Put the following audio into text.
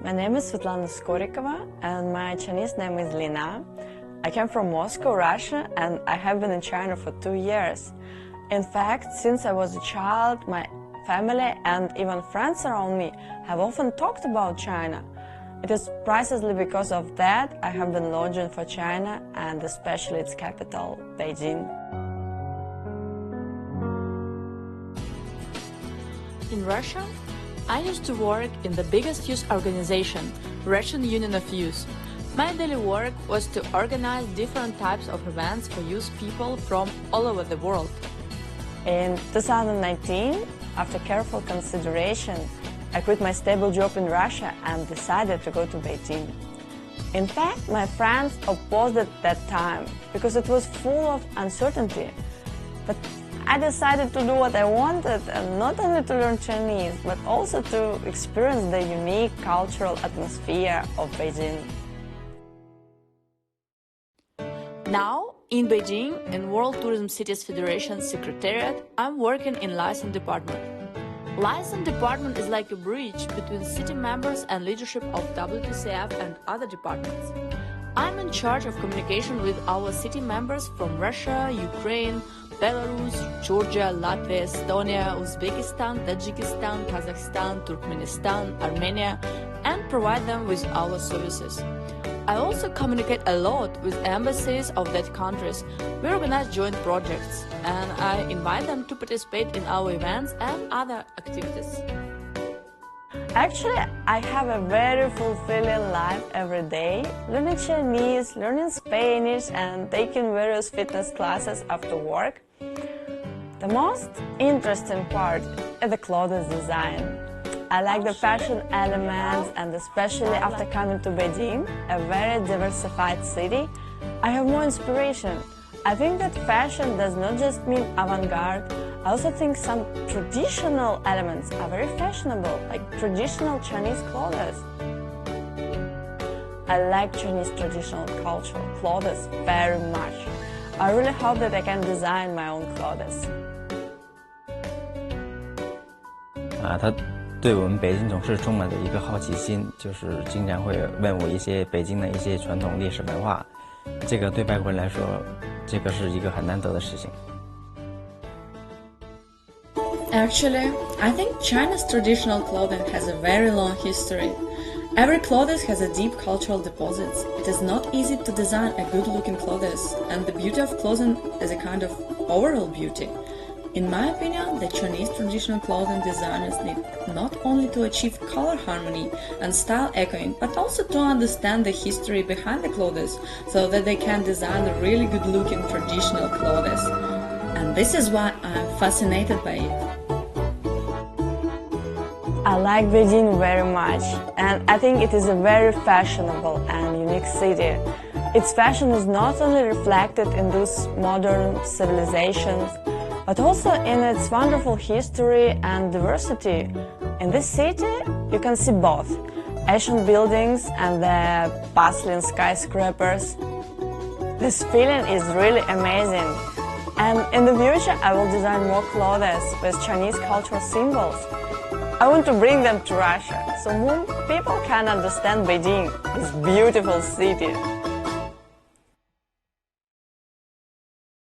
My name is Svetlana Skorikova and my Chinese name is Lina. I came from Moscow, Russia, and I have been in China for 2 years. In fact, since I was a child, my family and even friends around me have often talked about China. It is precisely because of that I have been longing for China and especially its capital, Beijing. In Russia, I used to work in the biggest youth organization, Russian Union of Youth. My daily work was to organize different types of events for youth people from all over the world. In 2019, after careful consideration, I quit my stable job in Russia and decided to go to Beijing. In fact, my friends opposed it that time because it was full of uncertainty. But I decided to do what I wanted, and not only to learn Chinese, but also to experience the unique cultural atmosphere of Beijing. Now, in Beijing, in World Tourism Cities Federation Secretariat, I'm working in Liaison Department. Liaison Department is like a bridge between city members and leadership of WTCF and other departments. I'm in charge of communication with our city members from Russia, Ukraine, Belarus, Georgia, Latvia, Estonia, Uzbekistan, Tajikistan, Kazakhstan, Turkmenistan, Armenia, and provide them with our services. I also communicate a lot with embassies of that countries. We organize joint projects, and I invite them to participate in our events and other activities. Actually, I have a very fulfilling life every day, learning Chinese, learning Spanish, and taking various fitness classes after work. The most interesting part is the clothes design. I like the fashion elements, and especially after coming to Beijing, a very diversified city, I have more inspiration. I think that fashion does not just mean avant-garde. I also think some traditional elements are very fashionable, like traditional Chinese clothes. I like Chinese traditional cultural clothes very much. I really hope that I can design my own clothes. 他对我们北京总是充满着一个好奇心，就是经常会问我一些北京的一些传统历史文化。这个对外国人来说，这个是一个很难得的事情。 Actually, I think China's traditional clothing has a very long history. Every clothes has a deep cultural deposits. It is not easy to design a good-looking clothes, and the beauty of clothing is a kind of overall beauty. In my opinion, the Chinese traditional clothing designers need not only to achieve color harmony and style echoing, but also to understand the history behind the clothes, so that they can design the really good-looking traditional clothes. And this is why I'm fascinated by it. I like Beijing very much, and I think it is a very fashionable and unique city. Its fashion is not only reflected in those modern civilizations, but also in its wonderful history and diversity. In this city, you can see both ancient buildings and the bustling skyscrapers. This feeling is really amazing. And in the future, I will design more clothes with Chinese cultural symbols. I want to bring them to Russia, so more people can understand Beijing, this beautiful city.